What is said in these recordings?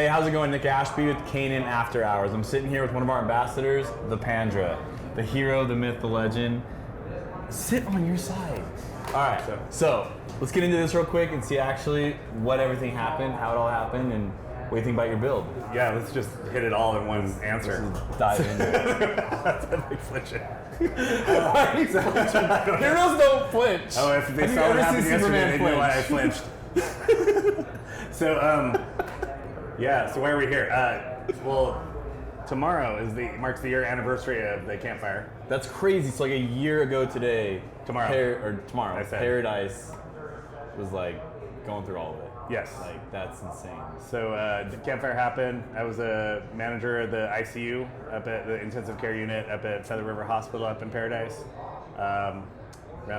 Hey, how's it going? Nic Ashby with KN After Hours. I'm sitting here with one of our ambassadors, the Pandra, the hero, the myth, the legend. Sit on your side. All right, so let's get into this real quick and see actually what everything happened, how it all happened, and what do you think about your build? Yeah, let's just hit it all in one answer. Let's dive into it. That's a big flinching. Heroes don't flinch. Oh, if they saw what happened yesterday, they knew why I flinched. So, yeah, so why are we here? Well, tomorrow marks the year anniversary of the campfire. That's crazy. It's like a year ago today. Tomorrow. Tomorrow. Paradise was like going through all of it. Yes. Like, that's insane. So the campfire happened. I was a manager of the ICU up at the intensive care unit up at Feather River Hospital up in Paradise. Around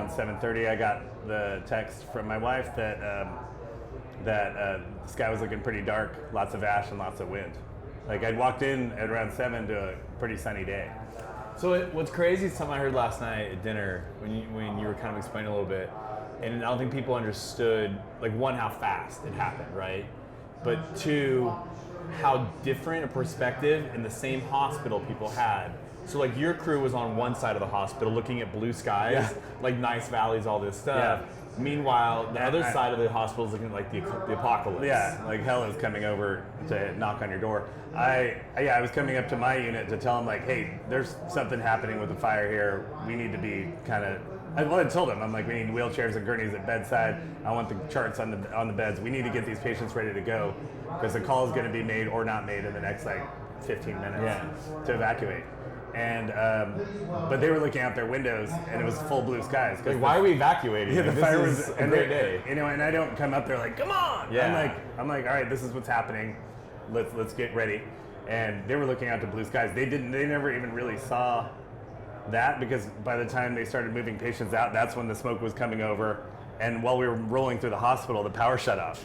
7:30, I got the text from my wife that the sky was looking pretty dark, lots of ash and lots of wind. Like, I'd walked in at around 7 to a pretty sunny day. So what's crazy is something I heard last night at dinner when you were kind of explaining a little bit, and I don't think people understood, like, one, how fast it happened, right? But two, how different a perspective in the same hospital people had. So, like, your crew was on one side of the hospital looking at blue skies, like nice valleys, all this stuff. Yeah. Meanwhile, the other side of the hospital is looking like the apocalypse. Yeah, like hell is coming over to knock on your door. I was coming up to my unit to tell them, like, hey, there's something happening with the fire here. We need to be kind of. I told them, I'm like, we need wheelchairs and gurneys at bedside. I want the charts on the beds. We need to get these patients ready to go because the call is going to be made or not made in the next 15 minutes to evacuate. And but they were looking out their windows, and it was full blue skies. Like, why are we evacuating? Yeah, the fire was a great day. You know, and I don't come up there like, come on. Yeah. I'm like, all right, this is what's happening. Let's get ready. And they were looking out to blue skies. They never even really saw that, because by the time they started moving patients out, that's when the smoke was coming over. And while we were rolling through the hospital, the power shut off.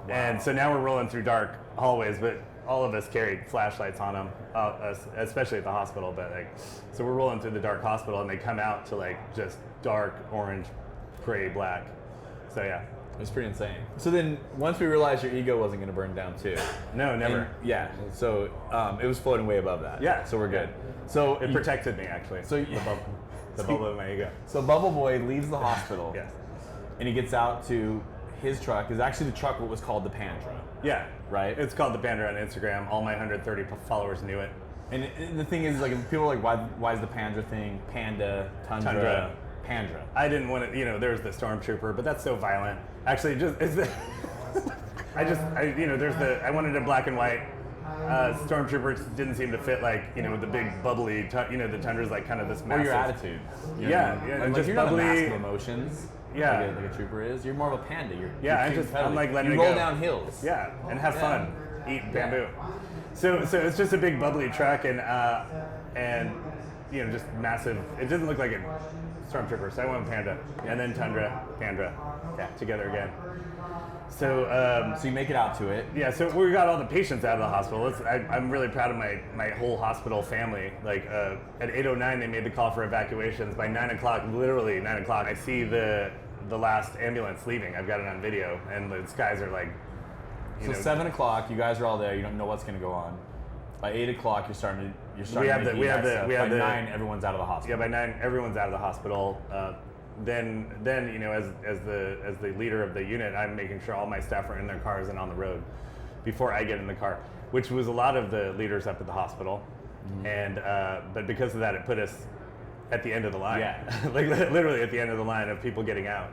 Wow. And so now we're rolling through dark hallways, but all of us carried flashlights on them, especially at the hospital. But so we're rolling through the dark hospital, and they come out to just dark orange, gray, black. So yeah, it was pretty insane. So then, once we realized your ego wasn't going to burn down too. No, never. And, so it was floating way above that. Yeah. So we're good. So it protected me, actually. So the bubble of my ego. So Bubble Boy leaves the hospital. Yes. And he gets out to his truck. Is actually the truck what was called the Pandra. Yeah. Right? It's called the Pandra on Instagram. All my 130 followers knew it. And the thing is, like, people are like, why is the Pandra thing? Panda, Tundra, Pandra. I didn't want to, there's the Stormtrooper, but that's so violent. Actually, I wanted a black and white. Stormtrooper didn't seem to fit, with the big bubbly, the Tundra's like kind of this massive. Or your attitude. Yeah, like, just you're bubbly. not a mask of emotions. Yeah. Like a trooper is. You're more of a panda. I'm like letting it go. go. You roll down hills. Yeah, and have fun. Eat bamboo. So it's just a big bubbly truck and just massive. It didn't look like a Stormtrooper, so I went with Panda. And then Tundra, Pandra, together again. So you make it out to it. Yeah, so we got all the patients out of the hospital. I'm really proud of my whole hospital family. At 8:09, they made the call for evacuations. By 9 o'clock, literally 9 o'clock, I see the last ambulance leaving. I've got it on video, and the skies are like. So 7 o'clock, you guys are all there. You don't know what's going to go on. By 8 o'clock, you're starting. By 9, everyone's out of the hospital. Yeah, by 9, everyone's out of the hospital. Then as the leader of the unit, I'm making sure all my staff are in their cars and on the road before I get in the car, which was a lot of the leaders up at the hospital. Mm-hmm. And but because of that, it put us at the end of the line. Yeah. Literally at the end of the line of people getting out.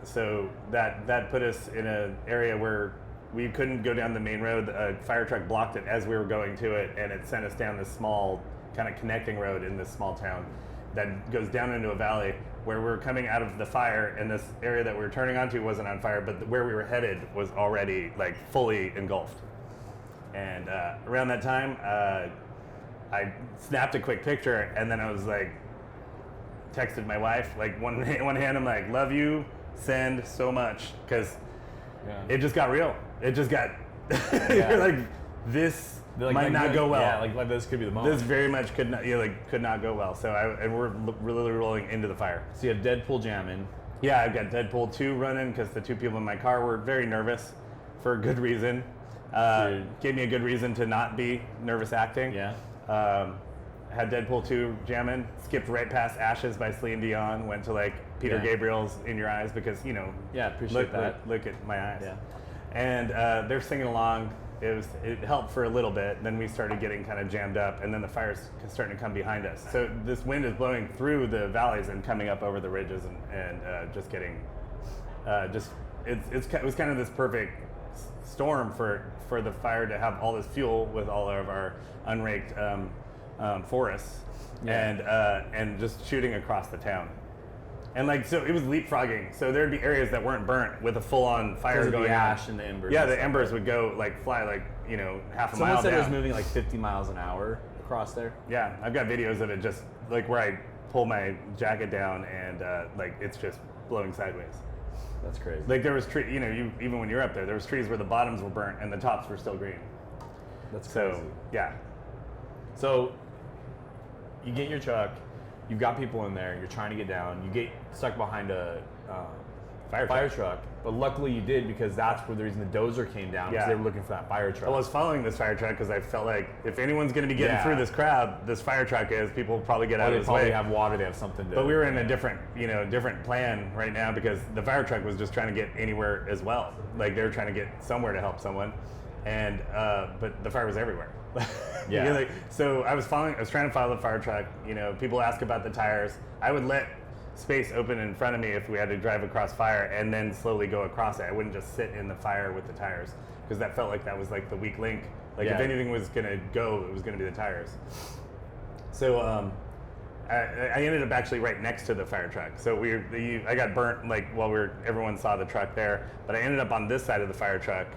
So that put us in an area where we couldn't go down the main road. A fire truck blocked it as we were going to it, and it sent us down this small kind of connecting road in this small town that goes down into a valley where we're coming out of the fire, and this area that we were turning onto wasn't on fire, but where we were headed was already fully engulfed. And around that time, I snapped a quick picture, and then I was texted my wife, one hand, I'm like, love you, send so much, because it just got real. It just got, you're like, this might not go well. Yeah, like this could be the moment. This very much could not go well. So and we're really rolling into the fire. So you have Deadpool jamming. Yeah, I've got Deadpool 2 running because the two people in my car were very nervous for a good reason. Gave me a good reason to not be nervous acting. Yeah. Had Deadpool 2 jamming, skipped right past Ashes by Celine Dion, went to like Peter Gabriel's In Your Eyes because, you know, appreciate that. Look at my eyes. Yeah. And they're singing along. It helped for a little bit. Then we started getting kind of jammed up, and then the fire's starting to come behind us. So this wind is blowing through the valleys and coming up over the ridges, and just getting, it was kind of this perfect storm for the fire to have all this fuel with all of our unraked forests, and just shooting across the town. And like, so it was leapfrogging. So there'd be areas that weren't burnt with a full-on fire going the ash on. and the embers. Yeah, the embers would go like fly like, you know, half a mile down. Someone said it was moving like 50 miles an hour across there. Yeah, I've got videos of it just like where I pull my jacket down and like it's just blowing sideways. That's crazy. Like there was tree, you know, even when you're up there was trees where the bottoms were burnt and the tops were still green. That's crazy. So yeah. So you get your truck, you've got people in there, you're trying to get down, you get stuck behind a fire truck, but luckily you did because that's where the reason the dozer came down because they were looking for that fire truck. I was following this fire truck because I felt like if anyone's going to be getting through this crowd, this fire truck is, people will probably get out of his way. They probably have water, they have something to. But we were in a different plan right now because the fire truck was just trying to get anywhere as well. Like they were trying to get somewhere to help someone, and but the fire was everywhere. Yeah. So I was trying to follow the fire truck. You know, people ask about the tires. I would let space open in front of me if we had to drive across fire, and then slowly go across it. I wouldn't just sit in the fire with the tires because that felt like that was like the weak link. Like if anything was gonna go, it was gonna be the tires. So I ended up actually right next to the fire truck. So I got burnt like while everyone saw the truck there, but I ended up on this side of the fire truck.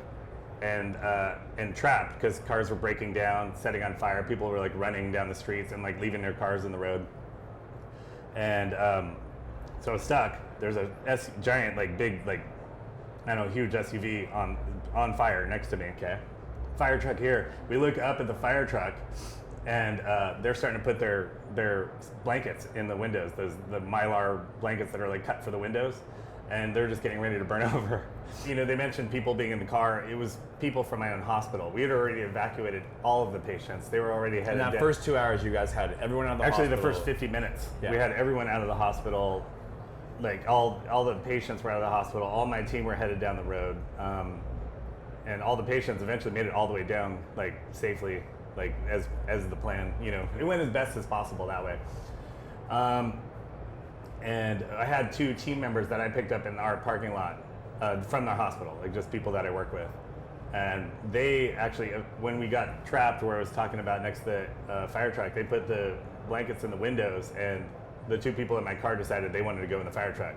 And trapped because cars were breaking down, setting on fire. People were like running down the streets and like leaving their cars in the road. And so I was stuck. There's a giant, like big, like I don't know, huge SUV on fire next to me. Okay, fire truck here. We look up at the fire truck, and they're starting to put their blankets in the windows. The Mylar blankets that are like cut for the windows, and they're just getting ready to burn over. You know, they mentioned people being in the car. It was people from my own hospital. We had already evacuated all of the patients. They were already headed down. In that first 2 hours, you guys had everyone out of the hospital. Actually, the first 50 minutes. Yeah. We had everyone out of the hospital. Like, all the patients were out of the hospital. All my team were headed down the road. And all the patients eventually made it all the way down, like, safely, like, as the plan. You know, it went as best as possible that way. And I had 2 team members that I picked up in our parking lot. From the hospital, like just people that I work with. And they actually, when we got trapped where I was talking about next to the fire truck, they put the blankets in the windows, and the 2 people in my car decided they wanted to go in the fire truck.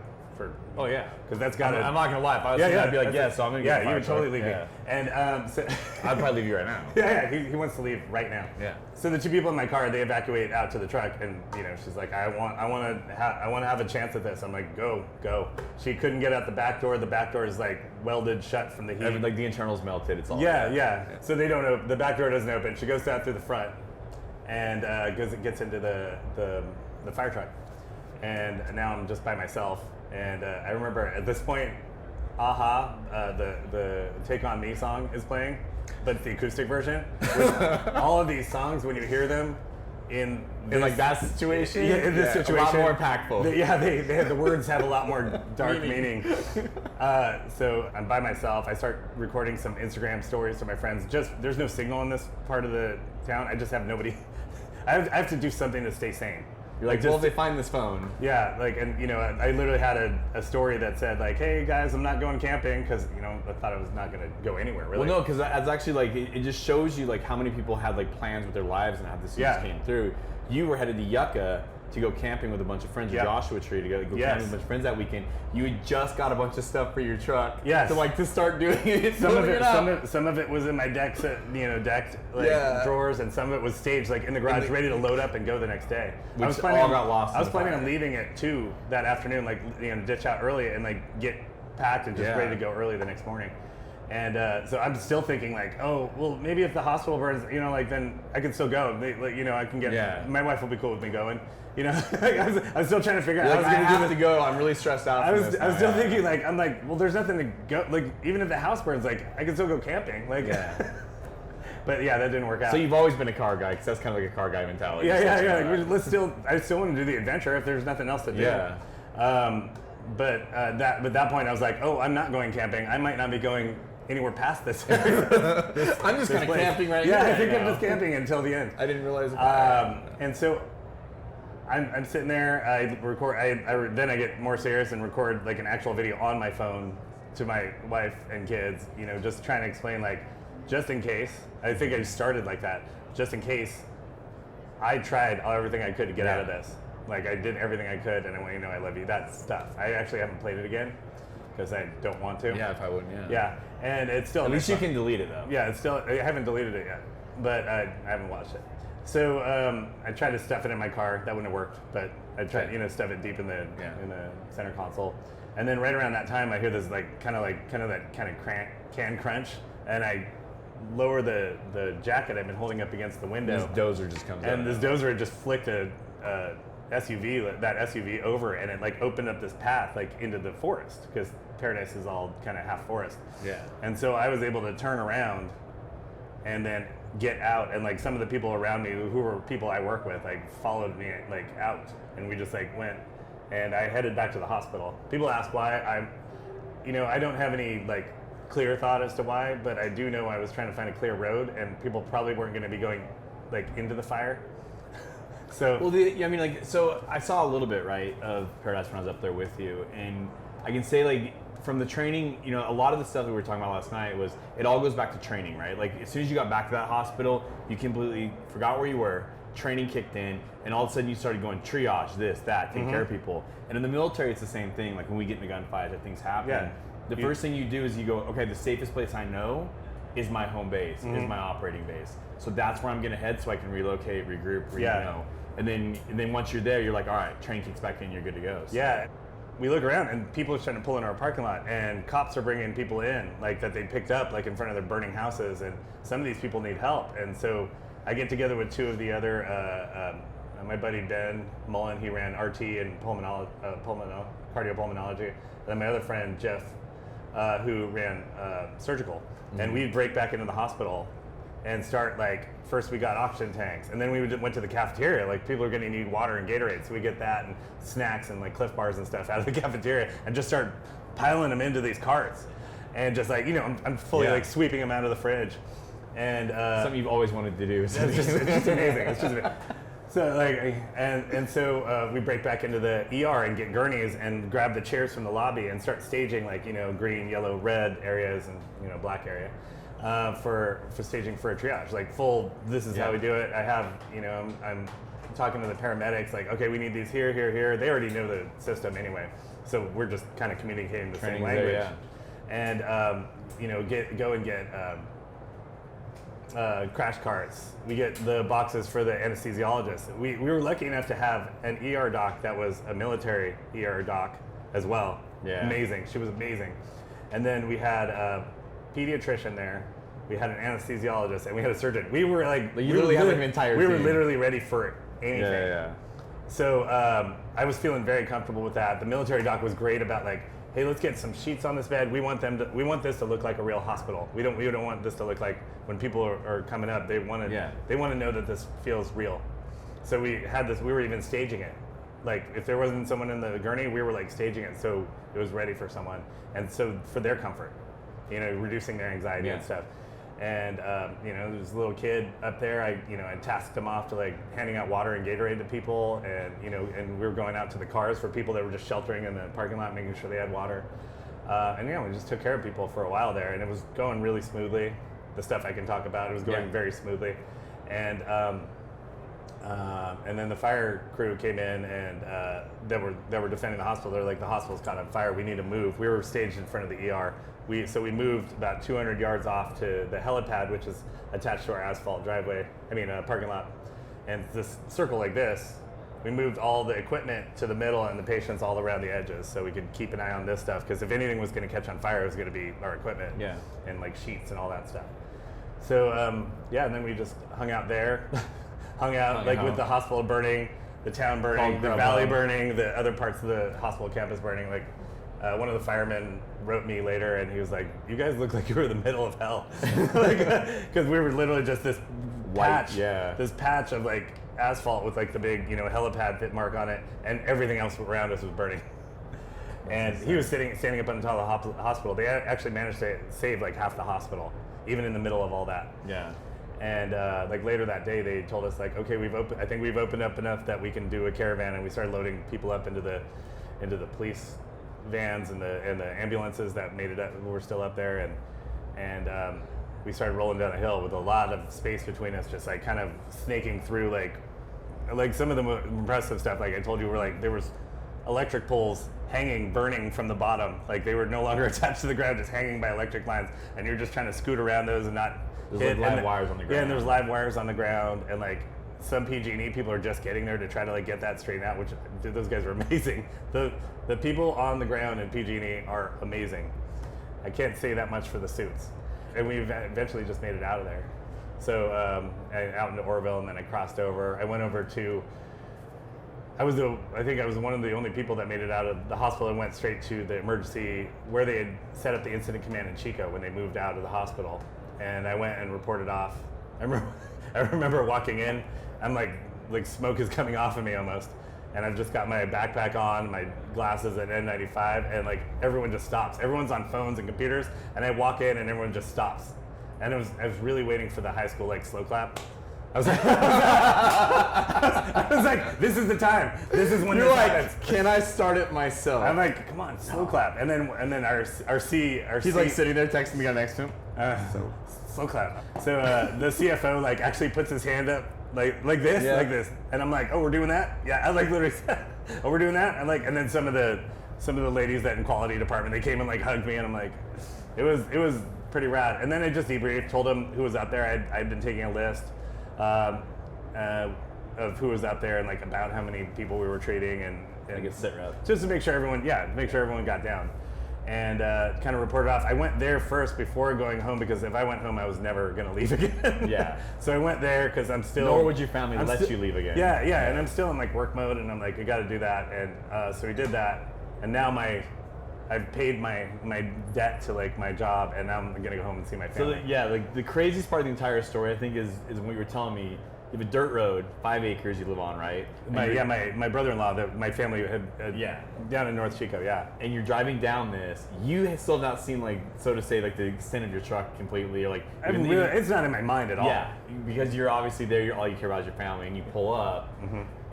Oh yeah, because that's got. I'm not gonna lie. If I was I'd be like, yeah, so I'm gonna get. Yeah, you would totally leave me. And so I'd probably leave you right now. Yeah, he wants to leave right now. Yeah. So the 2 people in my car, they evacuate out to the truck, and you know, she's like, I want to have a chance at this. I'm like, go. She couldn't get out the back door. The back door is like welded shut from the heat. Like the internals melted. It's all. Yeah. So they don't open. The back door doesn't open. She goes out through the front, and gets into the fire truck, and now I'm just by myself. And I remember at this point, the Take On Me song is playing, but it's the acoustic version. All of these songs, when you hear them in like that situation, in this situation, a lot more impactful. They have the words have a lot more dark meaning. So I'm by myself. I start recording some Instagram stories to my friends. There's no signal in this part of the town. I just have nobody. I have to do something to stay sane. You're like, well, if they find this phone. Yeah, like, and you know, I literally had a story that said like, hey guys, I'm not going camping because, you know, I thought I was not going to go anywhere really. Well, no, because that's actually like, it just shows you like how many people had like plans with their lives and how this just came through. You were headed to Yucca to go camping with a bunch of friends, with Joshua Tree to go camping with a bunch of friends that weekend. You had just got a bunch of stuff for your truck. Yes. To start doing it. Some of it was in my decked drawers, and some of it was staged like in the garage, ready to load up and go the next day. I was planning on leaving it too that afternoon, like, you know, ditch out early and like get packed and just ready to go early the next morning. And so I'm still thinking like, oh, well, maybe if the hospital burns, like then I can still go. I can get, my wife will be cool with me going. I was still trying to figure out how I was going to do to go. I'm really stressed out. I was still thinking like, I'm like, well, there's nothing to go, like even if the house burns, like I can still go camping. Like, but yeah, that didn't work out. So you've always been a car guy, because that's kind of like a car guy mentality. Yeah. Like, I still want to do the adventure if there's nothing else to do. Yeah. But at that point, I was like, oh, I'm not going camping. I might not be going anywhere past this area. I'm just kind of camping right here. Yeah, I think I'm just camping until the end. I didn't realize. And so I'm sitting there. I record. Then I get more serious and record like an actual video on my phone to my wife and kids. Just trying to explain like, just in case. I think I started like that. Just in case, I tried everything I could to get out of this. Like I did everything I could, and I want you to know I love you. That stuff. I actually haven't played it again because I don't want to. Yeah, if I wouldn't. Yeah, and it's still. At least you can delete it though. Yeah, it's still. I haven't deleted it yet, but I haven't watched it. So I tried to stuff it in my car. That wouldn't have worked, but I tried, stuff it deep in the center console. And then right around that time, I hear this kind of that can crunch, and I lower the jacket I've been holding up against the window. This dozer just comes out. And this dozer had just flicked a SUV over, and it like opened up this path like into the forest, because Paradise is all kind of half forest. Yeah. And so I was able to turn around and then get out, and like some of the people around me who were people I work with like followed me like out, and we just like went, and I headed back to the hospital. People ask why. I don't have any like clear thought as to why, but I do know I was trying to find a clear road, and people probably weren't going to be going like into the fire. So so I saw a little bit, right, of Paradise when I was up there with you, and I can say like from the training, a lot of the stuff that we were talking about last night was, it all goes back to training, right? Like as soon as you got back to that hospital, you completely forgot where you were, training kicked in, and all of a sudden you started going triage, this, that, take care of people. And in the military, it's the same thing. Like when we get into gunfights or things happen, the first thing you do is you go, okay, the safest place I know is my home base, is my operating base. So that's where I'm gonna head so I can relocate, regroup, and then once you're there, you're like, all right, train kicks back in, you're good to go. So. Yeah, we look around and people are trying to pull in our parking lot, and cops are bringing people in like that they picked up like in front of their burning houses, and some of these people need help. And so I get together with two of the other, my buddy Ben Mullen, he ran RT and cardiopulmonology, and then my other friend Jeff, who ran surgical, and we'd break back into the hospital and start like, first we got oxygen tanks, and then we went to the cafeteria. Like people are going to need water and Gatorade, so we get that and snacks and like Cliff Bars and stuff out of the cafeteria, and just start piling them into these carts, and just like I'm fully like sweeping them out of the fridge, and something you've always wanted to do. It's just amazing. It's just amazing. So like, so we break back into the ER and get gurneys and grab the chairs from the lobby and start staging like green, yellow, red areas and black area. For staging for a triage, like full. This is how we do it. I have, I'm talking to the paramedics, like, okay, we need these here, here, here. They already know the system anyway, so we're just kind of communicating the same language. And go and get crash carts. We get the boxes for the anesthesiologist. We were lucky enough to have an ER doc that was a military ER doc as well. Yeah, amazing. She was amazing. And then we had pediatrician there, we had an anesthesiologist, and we had a surgeon. We were like, you literally had an entire team. We were literally ready for anything. Yeah. So I was feeling very comfortable with that. The military doc was great about like, hey, let's get some sheets on this bed. We want this to look like a real hospital. We don't want this to look like when people are coming up. They want to know that this feels real. So we had this. We were even staging it. Like if there wasn't someone in the gurney, we were like staging it so it was ready for someone, and so for their comfort. Reducing their anxiety and stuff. And, there's a little kid up there, I tasked him off to like handing out water and Gatorade to people, and, and we were going out to the cars for people that were just sheltering in the parking lot, making sure they had water. We just took care of people for a while there, and it was going really smoothly. The stuff I can talk about, it was going very smoothly. And then the fire crew came in, and that were defending the hospital. They're like, the hospital's caught on fire, we need to move. We were staged in front of the ER. So we moved about 200 yards off to the helipad, which is attached to our asphalt parking lot. And it's this circle like this, we moved all the equipment to the middle and the patients all around the edges, so we could keep an eye on this stuff. Because if anything was going to catch on fire, it was going to be our equipment, and like sheets and all that stuff. So and then we just hung out there, with the hospital burning, the town burning, the valley burning, the other parts of the hospital campus burning. Like one of the firemen wrote me later, and he was like, "You guys look like you were in the middle of hell," because we were literally just this patch of like asphalt with like the big helipad pit mark on it, and everything else around us was burning. And he was standing up on top of the hospital. They actually managed to save like half the hospital, even in the middle of all that. Yeah. And like later that day, they told us like, okay, I think we've opened up enough that we can do a caravan, and we started loading people up into the police vans and the ambulances that made it up. Were still up there, and we started rolling down a hill with a lot of space between us, just like kind of snaking through like some of the impressive stuff. Like I told you, there was electric poles burning from the bottom. Like they were no longer attached to the ground, just hanging by electric lines, and you're just trying to scoot around those and not hit. There's live wires on the ground. Yeah, and there's live wires on the ground, and like some PG&E people are just getting there to try to like get that straightened out, which those guys are amazing. The people on the ground in PG&E are amazing. I can't say that much for the suits. And we eventually just made it out of there. So out into Orville, and then I crossed over. I went over to, I think I was one of the only people that made it out of the hospital and went straight to the emergency where they had set up the incident command in Chico when they moved out of the hospital. And I went and reported off. I remember walking in, I'm like smoke is coming off of me almost. And I've just got my backpack on, my glasses and N95, and like everyone just stops. Everyone's on phones and computers, and I walk in and everyone just stops. And I was really waiting for the high school like slow clap. I was like, this is the time. This is when you're this like, happens. Can I start it myself? I'm like, come on, slow clap. And then our he's like sitting there texting me, guy next to him. Slow clap. So the CFO like actually puts his hand up like this, and I'm like, oh, we're doing that? Yeah, I like literally said, oh, we're doing that? And then some of the ladies that in quality department, they came and like hugged me, and I'm like, it was pretty rad. And then I just debriefed, told them who was out there. I'd been taking a list of who was out there and like about how many people we were treating, and like a sit rep, just to make sure everyone got down. And kind of reported off. I went there first before going home, because if I went home, I was never going to leave again. Yeah. So I went there because I'm still... Nor would your family let you leave again. Yeah, and I'm still in like work mode, and I'm like, I got to do that. And so we did that. And now I've paid my debt to like my job, and now I'm going to go home and see my family. So like the craziest part of the entire story, I think, is what you were telling me. You have a dirt road, 5 acres you live on, right? My brother-in-law, my family had down in North Chico, And you're driving down this. You still have not seen, like, so to say, like the extent of your truck completely, or like. It's not in my mind at all. Yeah, because you're obviously there. All you care about is your family, and you pull up,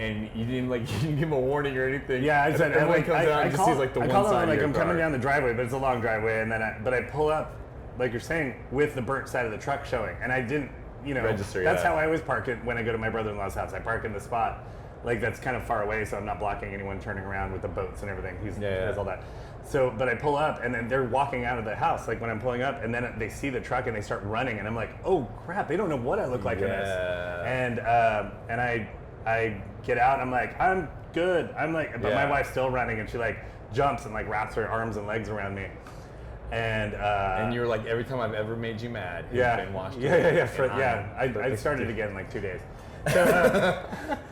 and you didn't give them a warning or anything. Yeah, I said everyone comes out and just sees like the one side of your I'm car. coming down the driveway, but it's a long driveway, and then I pull up, like you're saying, with the burnt side of the truck showing, and I didn't. Register, that's how I always park it when I go to my brother-in-law's house. I park in the spot like that's kind of far away, so I'm not blocking anyone turning around with the boats and everything. He does all that. So, but I pull up, and then they're walking out of the house, like when I'm pulling up, and then they see the truck and they start running, and I'm like, oh crap, they don't know what I look like in this. And I get out, and I'm like, I'm good. But my wife's still running, and she like jumps and like wraps her arms and legs around me. And you're like, every time I've ever made you mad, you've been washed. I started again in like 2 days. So,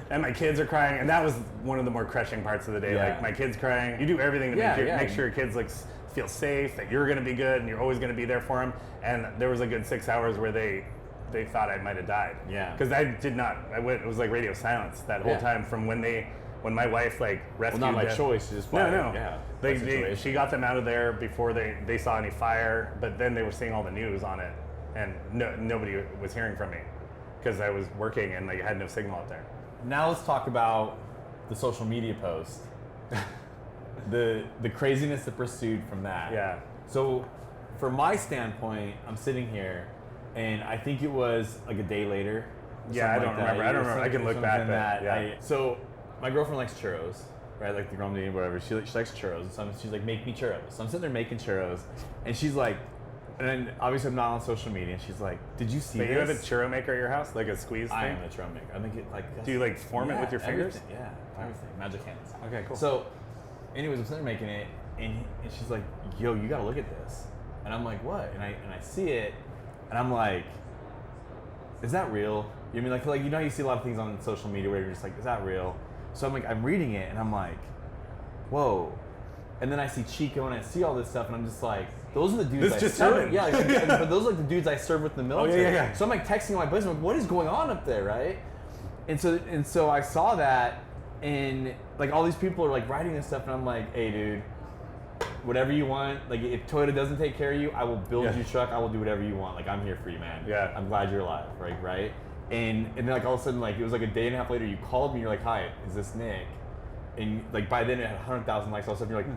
and my kids are crying, and that was one of the more crushing parts of the day. Like my kids crying. You do everything to make sure your kids like feel safe, that you're going to be good, and you're always going to be there for them. And there was a good 6 hours where they thought I might have died. Yeah. Because I did not. It was like radio silence that whole time from when my wife like rescued them. Well, not my choice, just she got them out of there before they saw any fire, but then they were seeing all the news on it, and nobody was hearing from me because I was working and like I had no signal up there. Now let's talk about the social media post, the craziness that pursued from that. Yeah. So, from my standpoint, I'm sitting here, and I think it was like a day later. Yeah, I don't remember. I can look back. So my girlfriend likes churros, right? Like the grumble, whatever. She likes churros. So she's like, make me churros. So I'm sitting there making churros, and she's like, And then obviously I'm not on social media. And she's like, "Did you see But this?" you have a churro maker at your house, like a squeeze thing? I am a churro maker. I make it like. Do you like form it with your fingers? Everything. Yeah, everything. Magic hands. Okay, cool. So, anyways, I'm sitting there making it, and she's like, "Yo, you gotta look at this." And I'm like, "What?" And I see it, and I'm like, "Is that real?" You know what I mean, like you know how you see a lot of things on social media where you're just like, "Is that real?" So I'm like, I'm reading it, and I'm like, "Whoa." And then I see Chico and I see all this stuff, and I'm just like, those are the dudes This I just serve. happened. Yeah, like, but those are like the dudes I serve with in the military. yeah. So I'm like texting my buddies, I'm like, what is going on up there, right? And so I saw that, and like all these people are like writing this stuff, and I'm like, hey, dude, whatever you want. Like if Toyota doesn't take care of you, I will build you a truck. I will do whatever you want. Like I'm here for you, man. Yeah. I'm glad you're alive, right? And then like all of a sudden, like it was like a day and a half later, you called me. You're like, hi, is this Nick? And like by then it had 100,000 likes. All of a sudden you're like,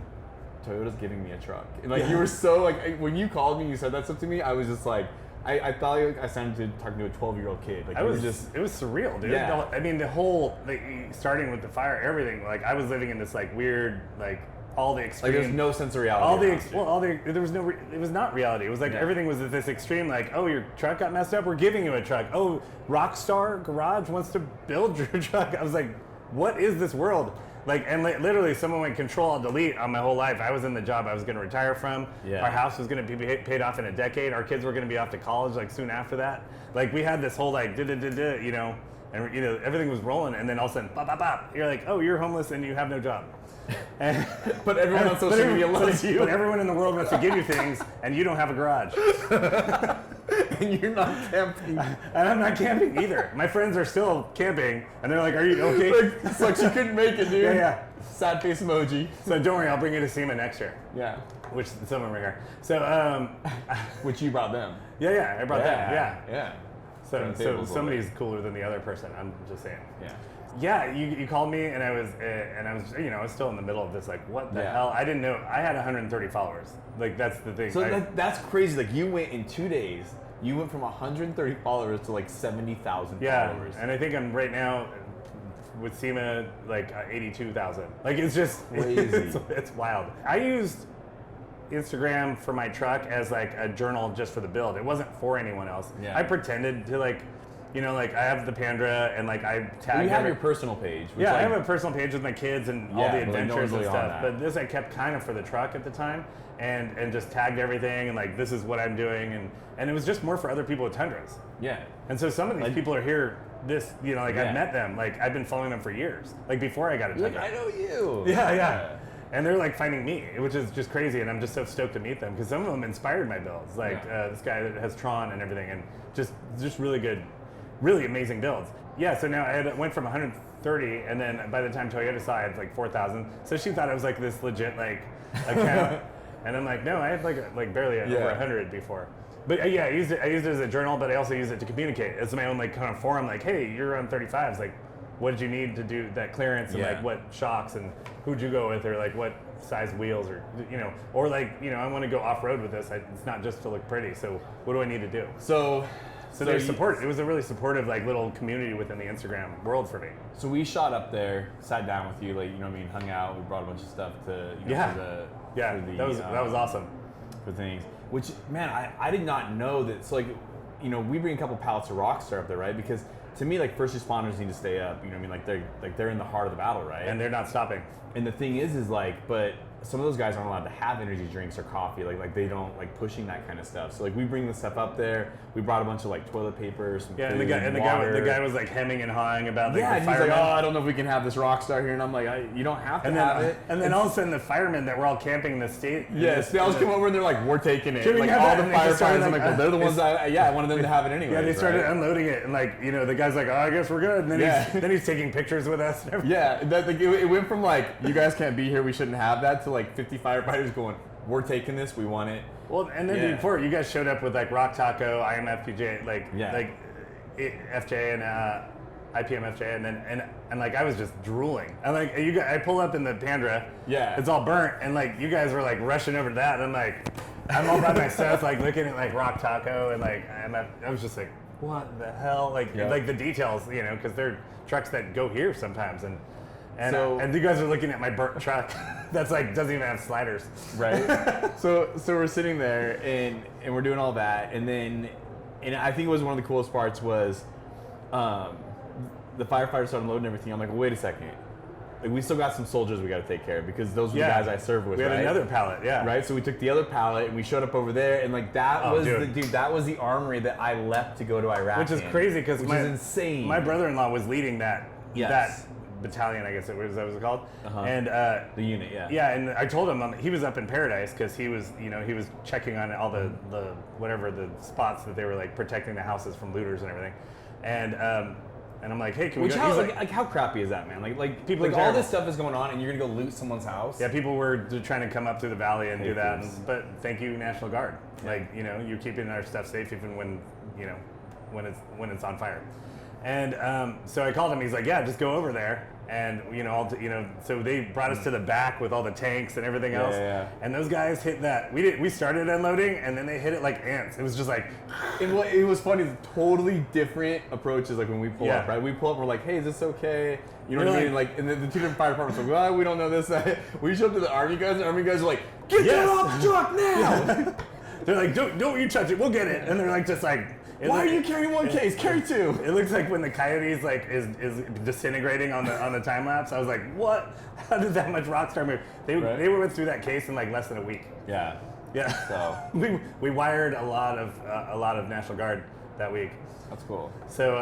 Toyota's giving me a truck. And like you were so like when you called me, you said that stuff to me. I was just like, I thought like I sounded talking to a 12-year-old kid. Like it was surreal, dude. Yeah. I mean, the whole like, starting with the fire, everything. Like I was living in this like weird like all the extreme. Like there's no sense of reality. There was no. It was not reality. It was like everything was at this extreme. Like, oh, your truck got messed up. We're giving you a truck. Oh, Rockstar Garage wants to build your truck. I was like, what is this world? Like, and literally someone went Control-Alt-Delete on my whole life. I was in the job I was going to retire from. Yeah. Our house was going to be paid off in a decade. Our kids were going to be off to college like soon after that. Like we had this whole like you know, and you know everything was rolling, and then all of a sudden, bop, bop, bop, you're like, oh, you're homeless and you have no job. And, But everyone on social media loves you. But everyone in the world wants to give you things, and you don't have a garage. And you're not camping. And I'm not camping either. My friends are still camping, and they're like, are you okay? It's like you couldn't make it, dude. Yeah. Sad face emoji. So don't worry, I'll bring you to SEMA next year. Yeah. Which some of them are here. So, Which you brought them. I brought them. Yeah. Yeah. So somebody's cooler than the other person. I'm just saying. Yeah. Yeah, you called me, and I was you know I was still in the middle of this like what the hell? I didn't know I had 130 followers. Like that's the thing. So that's crazy. Like you went in 2 days. You went from 130 followers to like 70,000 followers. And I think I'm right now with SEMA like 82,000. Like it's just crazy. It's wild. I used Instagram for my truck as like a journal just for the build. It wasn't for anyone else. Yeah. I pretended to like, you know, like I have the Pandra and like I tag. You have your personal page. Which I have a personal page with my kids and all the adventures and really stuff. But this I kept kind of for the truck at the time, and just tagged everything and like this is what I'm doing and it was just more for other people with Tundras. Yeah. And so some of these people are here. This, you know, like I've met them. Like I've been following them for years. Like before I got a Tundra. Like, I know you. Yeah. And they're like finding me, which is just crazy. And I'm just so stoked to meet them because some of them inspired my builds. Like this guy that has Tron and everything, and just really good, really amazing builds. Yeah. So now I went from 130, and then by the time Toyota saw, I had like 4,000. So she thought it was like this legit like account, and I'm like, no, I had like barely over 100 before. But I used it as a journal, but I also used it to communicate. It's my own like kind of forum. Like, hey, you're on 35s. Like, what did you need to do that clearance, and like what shocks, and who'd you go with, or like what size wheels, or you know, or like you know, I want to go off road with this. It's not just to look pretty. So what do I need to do? So there's support. It was a really supportive like little community within the Instagram world for me. So we shot up there, sat down with you, like you know what I mean, hung out. We brought a bunch of stuff to that was awesome. For things. Which, man, I did not know that. So, like, you know, we bring a couple pallets of Rockstar up there, right? Because to me, like, first responders need to stay up. You know what I mean? Like they're in the heart of the battle, right? And they're not stopping. And the thing is like, but some of those guys aren't allowed to have energy drinks or coffee. Like they don't like pushing that kind of stuff. So like we bring the stuff up there. We brought a bunch of like toilet paper, some food, and the guy was like hemming and hawing about like the and firemen. he's like, oh, I don't know if we can have this Rockstar here, and I'm like, you don't have to have it. And then all of a sudden, the firemen that were all camping in the state. Yes, they always come over and they're like, we're taking it. Like all the firefighters, I'm like, well, they're the ones I wanted them to have it anyway. Yeah, they started unloading it, and like you know, the guy's like, oh, I guess we're good. And then he's taking pictures with us. And it went from like, you guys can't be here, we shouldn't have that, to like 50 firefighters going, we're taking this, we want it. Well, and then before you guys showed up with like Rock Taco, IMFPJ, like FJ and IPMFJ, and then and like I was just drooling. And like I pull up in the Pandra, it's all burnt, and like you guys were like rushing over to that, and I'm like, I'm all by myself, like looking at like Rock Taco, and like I was just like, what the hell, like the details, you know, because they're trucks that go here sometimes, and you guys are looking at my burnt truck that's like doesn't even have sliders. Right. So we're sitting there and we're doing all that, and I think it was one of the coolest parts was the firefighters started loading everything. I'm like, well, wait a second. Like, we still got some soldiers we got to take care of because those were the guys I served with. We had right? another pallet, yeah. Right. So we took the other pallet and we showed up over there, and like that that was the armory that I left to go to Iraq. Which is crazy because which is insane. My brother-in-law was leading that Yes. battalion, I guess that was called, and the unit, yeah. Yeah, and I told him he was up in Paradise because he was checking on all the whatever the spots that they were like protecting the houses from looters and everything, and I'm like, hey, can we go? He's like, how crappy is that, man? Like people, like all this stuff is going on, and you're gonna go loot someone's house. Yeah, people were trying to come up through the valley and do that, but thank you, National Guard. Yeah. Like, you're keeping our stuff safe even when when it's on fire. And so I called him. He's like, yeah, just go over there. And so they brought us to the back with all the tanks and everything else. Yeah. And those guys hit that. We started unloading, and then they hit it like ants. It was just like. It was funny. Totally different approaches. Like when we pull up, right? We pull up. We're like, hey, is this okay? You know what I mean? Like, and the two different fire departments are like, well, we don't know this. We show up to the army guys, and the army guys are like, get that off the truck now. They're like, don't you touch it? We'll get it. And they're like, just like. Why are you carrying one case? Carry two. It looks like when the coyotes like is disintegrating on the time lapse. I was like, what? How did that much Rockstar move? They went through that case in like less than a week. Yeah. Yeah. So we wired a lot of National Guard that week. That's cool. So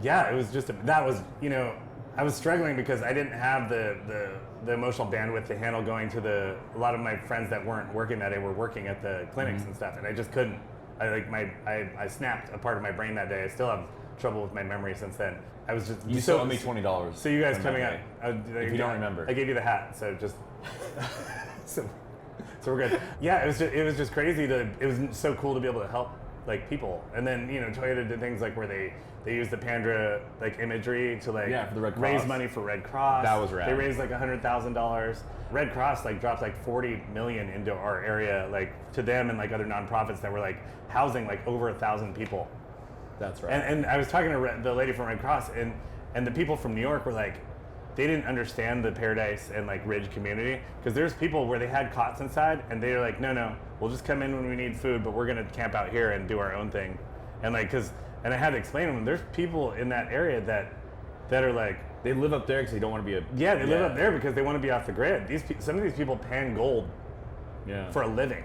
it was just I was struggling because I didn't have the emotional bandwidth to handle going to a lot of my friends that weren't working that day were working at the clinics and stuff, and I just couldn't. I snapped a part of my brain that day. I still have trouble with my memory since then. I was just you still owe me $20. So you guys coming out? If you don't remember, I gave you the hat. So just so we're good. Yeah, it was just crazy it was so cool to be able to help like people. And then Toyota did things like where they used the Pandra like imagery to like for the Red Cross. Raise money for Red Cross. That was rad. They raised like $100,000. Red Cross like dropped like 40 million into our area, like to them and like other nonprofits that were like housing like over 1,000 people. That's right. And I was talking to the lady from Red Cross, and the people from New York were like, they didn't understand the Paradise and like Ridge community because there's people where they had cots inside and they were like, no, we'll just come in when we need food, but we're gonna camp out here and do our own thing, and like and I had to explain to them there's people in that area that are like. They live up there because they don't want to be they live up there because they want to be off the grid. Some of these people pan gold for a living.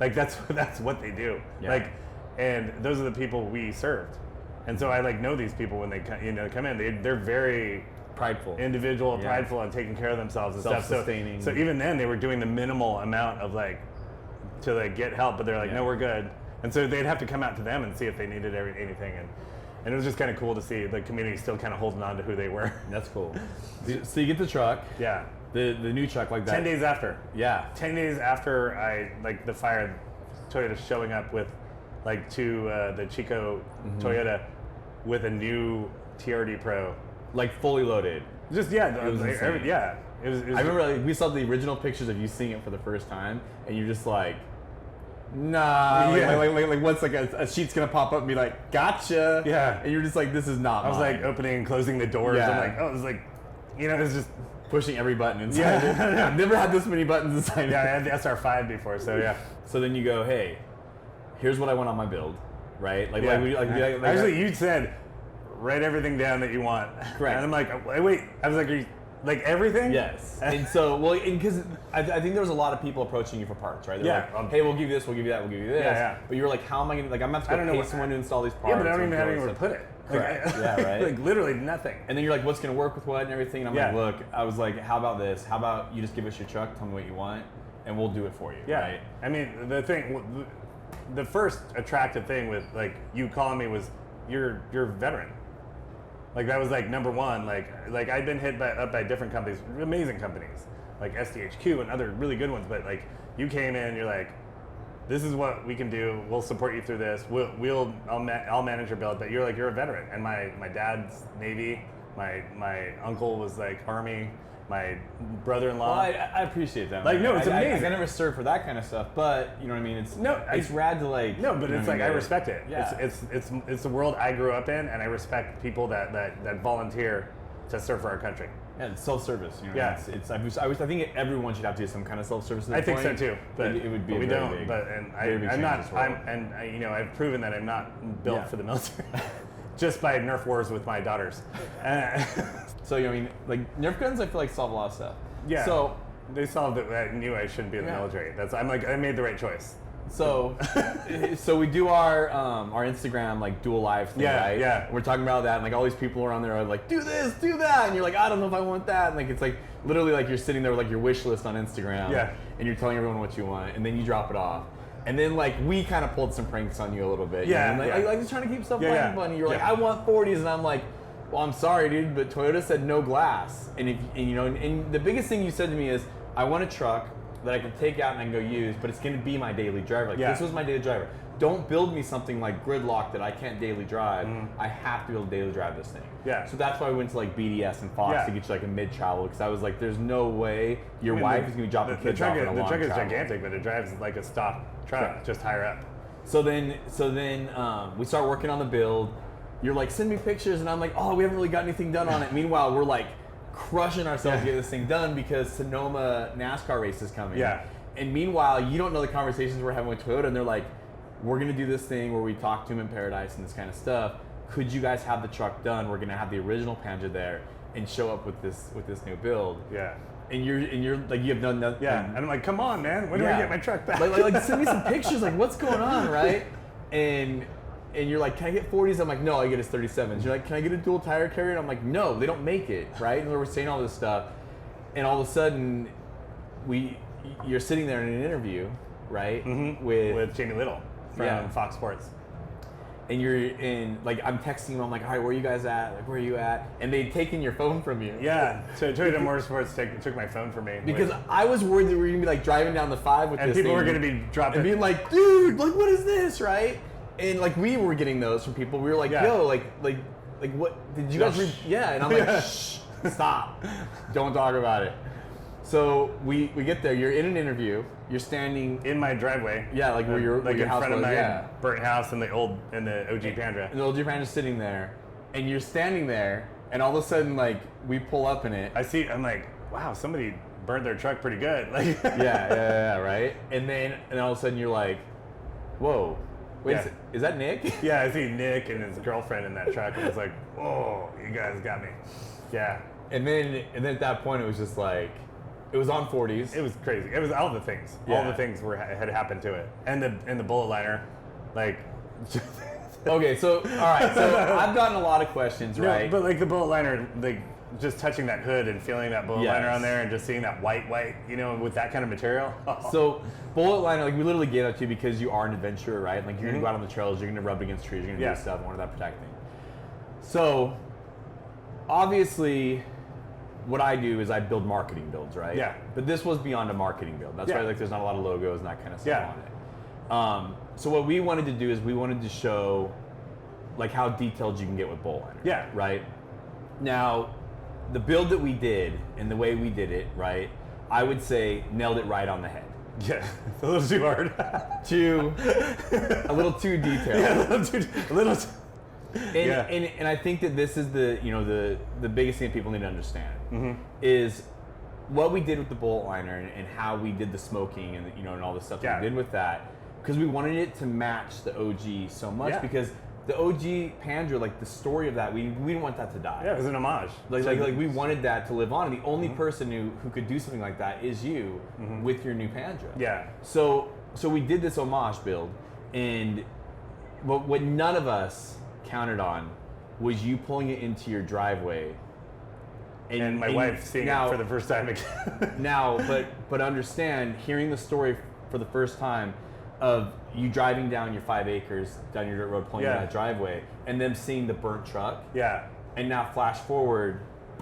Like that's what they do. Yeah. Like, and those are the people we served. And so I like know these people when they come in. They're very prideful, prideful, and taking care of themselves and self-sustaining. So even then they were doing the minimal amount of like to like get help, but they're like, no, we're good. And so they'd have to come out to them and see if they needed anything. And it was just kind of cool to see the community still kind of holding on to who they were. That's cool. So you get the truck. Yeah. The new truck like that. 10 days after. Yeah. 10 days after the fire, Toyota showing up with like the Chico Toyota with a new TRD Pro. Like fully loaded. Just, it was insane. It was I remember we saw the original pictures of you seeing it for the first time, and you're just like, nah, like once like a sheet's gonna pop up and be like, gotcha. Yeah. And you're just like, this is not I was mine. like opening and closing the doors. Yeah. I'm like, it was like, it's just pushing every button inside it. I've never had this many buttons inside I had the SR5 before, so yeah. So then you go, hey, here's what I want on my build, right? Actually, you said, write everything down that you want. Correct. And I'm like, wait. I was like, are you, like everything? Yes. And so, because I think there was a lot of people approaching you for parts, right? They're like, hey, we'll give you this, we'll give you that, we'll give you this. Yeah. But you were like, how am I going to, like, I'm going to have to pay someone to install these parts. Yeah, but I don't even have anywhere to put it. Correct. Yeah, right. Like literally nothing. And then you're like, what's going to work with what and everything? And I'm like, look, I was like, how about this? How about you just give us your truck, tell me what you want, and we'll do it for you. Yeah. Right? I mean, the first attractive thing with like you calling me was you're a veteran. Like that was like number one. Like I'd been hit up by different companies, amazing companies, like SDHQ and other really good ones. But like you came in, you're like, this is what we can do. We'll support you through this. I'll manage your build. But you're a veteran. And my dad's Navy. My uncle was like Army. My brother-in-law. Well, I appreciate that. Like, no, it's amazing. I never served for that kind of stuff, but you know what I mean. It's rad to like. No, but it's like I respect it. Yeah. It's the world I grew up in, and I respect people that volunteer to serve for our country. Yeah, it's self-service. You know, Yeah. I think everyone should have to do some kind of self-service. I think so too, but it would be but we very don't. big, But very big I'm change not. as well. I've proven that I'm not built Yeah. for the military, just by Nerf wars with my daughters. So I mean, like Nerf guns, I feel like solve a lot of stuff. Yeah. So they solved it. I knew I shouldn't be in the Yeah. military. I made the right choice. So, so we do our Instagram like dual live thing, Yeah, right? yeah. We're talking about that, and like all these people are on there are like, do this, do that, and you're like, I don't know if I want that, and like it's like literally like you're sitting there with like your wish list on Instagram, Yeah. and you're telling everyone what you want, and then you drop it off, and then like we kind of pulled some pranks on you a little bit, Yeah, you know? yeah. like just trying to keep stuff Yeah, light yeah. and funny. You're like, Yeah. I want 40s, and I'm like, well, I'm sorry, dude, but Toyota said no glass, and and the biggest thing you said to me is, I want a truck that I can take out and I can go use, but it's going to be my daily driver. Like Yeah. this was my daily driver. Don't build me something like gridlock that I can't daily drive. Mm-hmm. I have to be able to daily drive this thing. Yeah. So that's why we went to like BDS and Fox Yeah. to get you like a mid travel, because I was like, there's no way your wife is going to be dropping kids off in a The long truck is travel. gigantic, but it drives like a stock truck, Sure. just higher up. So then we start working on the build. You're like, send me pictures, and I'm like, oh, we haven't really got anything done on it. Meanwhile, we're like crushing ourselves to get this thing done because Sonoma NASCAR race is coming. Yeah. And meanwhile, you don't know the conversations we're having with Toyota, and they're like, we're gonna do this thing where we talk to them in paradise and this kind of stuff. Could you guys have the truck done? We're gonna have the original Pandra there and show up with this new build. Yeah. And you're like, you have done nothing. Yeah. And I'm like, come on, man. When do I get my truck back? Like send me some pictures. Like, what's going on, right? And you're like, can I get 40s? I'm like, no, I get his 37s. You're like, can I get a dual tire carrier? And I'm like, no, they don't make it, right? And we're saying all this stuff, and all of a sudden, you're sitting there in an interview, right? Mm-hmm. With Jamie Little from Fox Sports. And you're in, like, I'm texting them, I'm like, all right, where are you guys at? Like, where are you at? And they'd taken your phone from you. Yeah, so Toyota Motorsports took my phone from me. Because I was worried that we were going to be, like, driving down the 5 with and this people thing were going to be dropping. and being like, dude, like, what is this, right? And, like, we were getting those from people. We were like, Yeah. yo, like, what? Did you guys read? Yeah, and I'm like, shh, stop. Don't talk about it. So we get there. You're in an interview. You're standing in my driveway. Yeah, like where your like your in house front of was, my yeah. burnt house and the OG Pandra. And the old Japan is sitting there, and you're standing there, and all of a sudden, like, we pull up in it. I'm like, wow, somebody burned their truck pretty good. Like, yeah, right. And all of a sudden, you're like, whoa, wait, Yeah. is that Nick? Yeah, I see Nick and his girlfriend in that truck, and I was like, oh, you guys got me. Yeah. And then at that point, it was just like, it was on 40s. It was crazy. It was all the things. Yeah. All the things had happened to it, and the bullet liner, like. Okay, so all right, so I've gotten a lot of questions, No, right? but like the bullet liner, like just touching that hood and feeling that bullet Yes. liner on there, and just seeing that white, you know, with that kind of material. So bullet liner, like we literally gave that to you because you are an adventurer, right? Like you're gonna go out on the trails, you're gonna rub against trees, you're gonna Yeah. do stuff, and wanted that protecting. So obviously, what I do is I build marketing builds, right? Yeah. But this was beyond a marketing build. That's Yeah. why like there's not a lot of logos and that kind of stuff Yeah. on it. So what we wanted to do is we wanted to show like how detailed you can get with bullet liner. Yeah. Right. Now, the build that we did and the way we did it, right? I would say nailed it right on the head. Yeah, it's a little too hard. A little too detailed. Yeah, a little too. And I think that this is the biggest thing that people need to understand is what we did with the bullet liner and how we did the smoking and all the stuff that we did with that, because we wanted it to match the OG so much, Yeah. because the OG Pandra, like the story of that, we didn't want that to die. Yeah, it was an homage. Like we wanted that to live on, and the only person who could do something like that is you with your new Pandra. Yeah. So we did this homage build, and what none of us counted on was you pulling it into your driveway, And my wife seeing it for the first time again. Now, but understand, hearing the story for the first time of you driving down your 5 acres down your dirt road, pulling in that driveway, and them seeing the burnt truck. Yeah. And now flash forward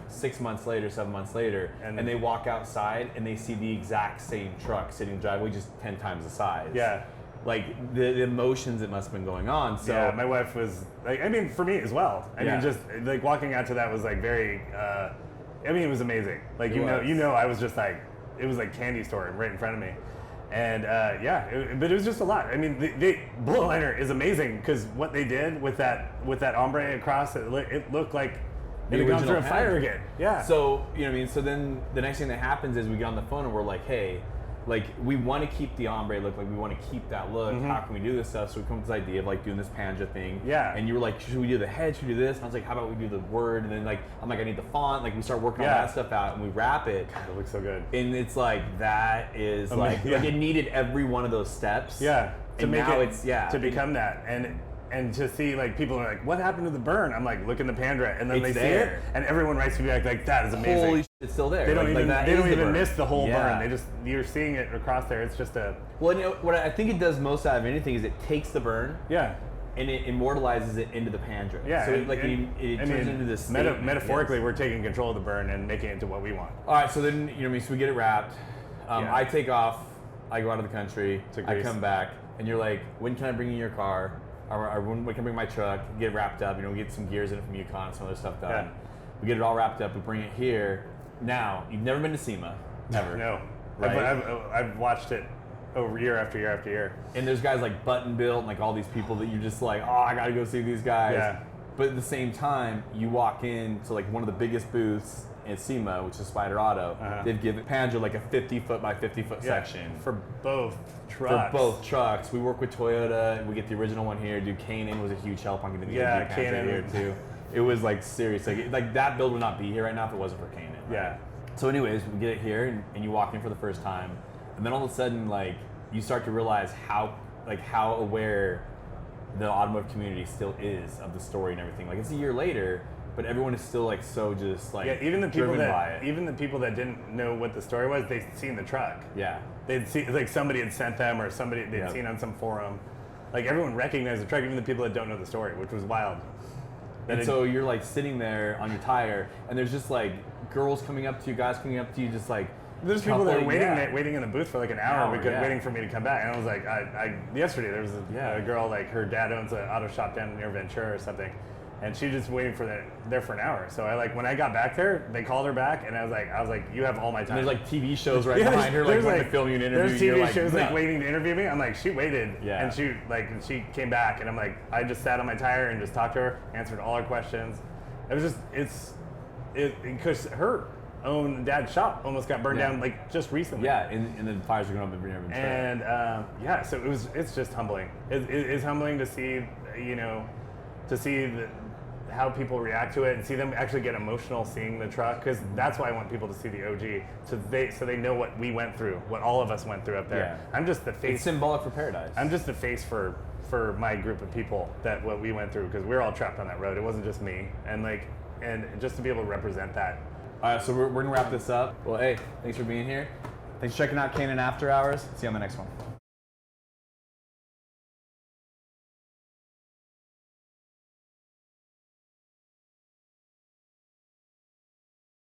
6 months later, 7 months later, and they walk outside and they see the exact same truck sitting in the driveway, just 10 times the size. Yeah. Like the emotions that must have been going on. So yeah, my wife was like, I mean, for me as well. I mean, just like walking out to that was like very. I mean, it was amazing. Like I was just like, it was like candy store right in front of me, and but it was just a lot. I mean, the bullet liner is amazing because what they did with that ombre across it looked like it had gone original through a fire Pandra. again. Yeah. So, you know what I mean? So then the next thing that happens is we get on the phone and we're like, hey, like we want to keep the ombre look, like we want to keep that look. How can we do this stuff? So we come up with this idea of like doing this Pandra thing. Yeah. And you were like, should we do the head? Should we do this? And I was like, how about we do the word? And then like, I'm like, I need the font. Like we start working all that stuff out and we wrap it. God, it looks so good. And it's like, that is like it needed every one of those steps. Yeah. And now it's, to become that. And to see like people are like, what happened to the burn? I'm like, look in the Pandra, and then It's they there. see it, and everyone writes me back like, that is amazing. Holy shit, it's still there. They don't Like, even that they is don't the even burn. miss the whole Yeah. burn. You're seeing it across there. It's just a Well, you know, what I think it does most out of anything is it takes the burn yeah. and it immortalizes it into the Pandra. Yeah, So and- it turns into this state. metaphorically, Yes. we're taking control of the burn and making it into what we want. All right, so then, you know what I mean, so we get it wrapped. I take off, I go out of the country, To I Greece. come back, and you're like, when can I bring you your car? Or when can I bring my truck, get it wrapped up, you know, we get some gears in it from Yukon, some other stuff done. Yeah. We get it all wrapped up, we bring it here. Now, you've never been to SEMA, ever. No, Right? I've watched it over year after year after year. And there's guys like Button Built and like all these people that you're just like, oh, I gotta go see these guys. Yeah. But at the same time, you walk in to like one of the biggest booths in SEMA, which is Spider Auto. They've given Pandra like a 50-foot by 50-foot section. For both trucks. For both trucks. We work with Toyota. We get the original one here. Dude, KN was a huge help on getting the OG Pandra KN. here too. It was like serious. Like that build would not be here right now if it wasn't for KN. Right? Yeah. So anyways, we get it here and you walk in for the first time. And then all of a sudden, like, you start to realize how aware the automotive community still is of the story and everything. Like, it's a year later, but everyone is still like so just like Even the people driven by it. that didn't know what the story was, they'd seen the truck. Yeah. They'd see like somebody had sent them or somebody they'd Yep. seen on some forum. Like everyone recognized the truck, even the people that don't know the story, which was wild. And so you're like sitting there on your tire, and there's just like girls coming up to you, guys coming up to you, just like there's people that were coupling, waiting in the booth for like an hour, waiting for me to come back. And I was like, yesterday there was a girl, like her dad owns an auto shop down near Ventura or something, and she just waiting for there for an hour. So when I got back there, they called her back, and I was like, you have all my time. And there's like TV shows right behind her, like when they film you an interview. There's you're TV like, shows no. like waiting to interview me. I'm like, she waited, Yeah. and she came back, and I'm like, I just sat on my tire and just talked to her, answered all her questions. It was just because her own dad's shop almost got burned down like just recently. Yeah, and the fires are going up every year. And so it's just humbling. It's humbling to see, how people react to it and see them actually get emotional seeing the truck, because that's why I want people to see the OG, so they know what we went through, what all of us went through up there. Yeah. I'm just the face. It's symbolic for paradise. I'm just the face for my group of people, that what we went through, because we're all trapped on that road. It wasn't just me, and just to be able to represent that. All right, so we're gonna wrap this up. Well, hey, thanks for being here. Thanks for checking out K After Hours. See you on the next one.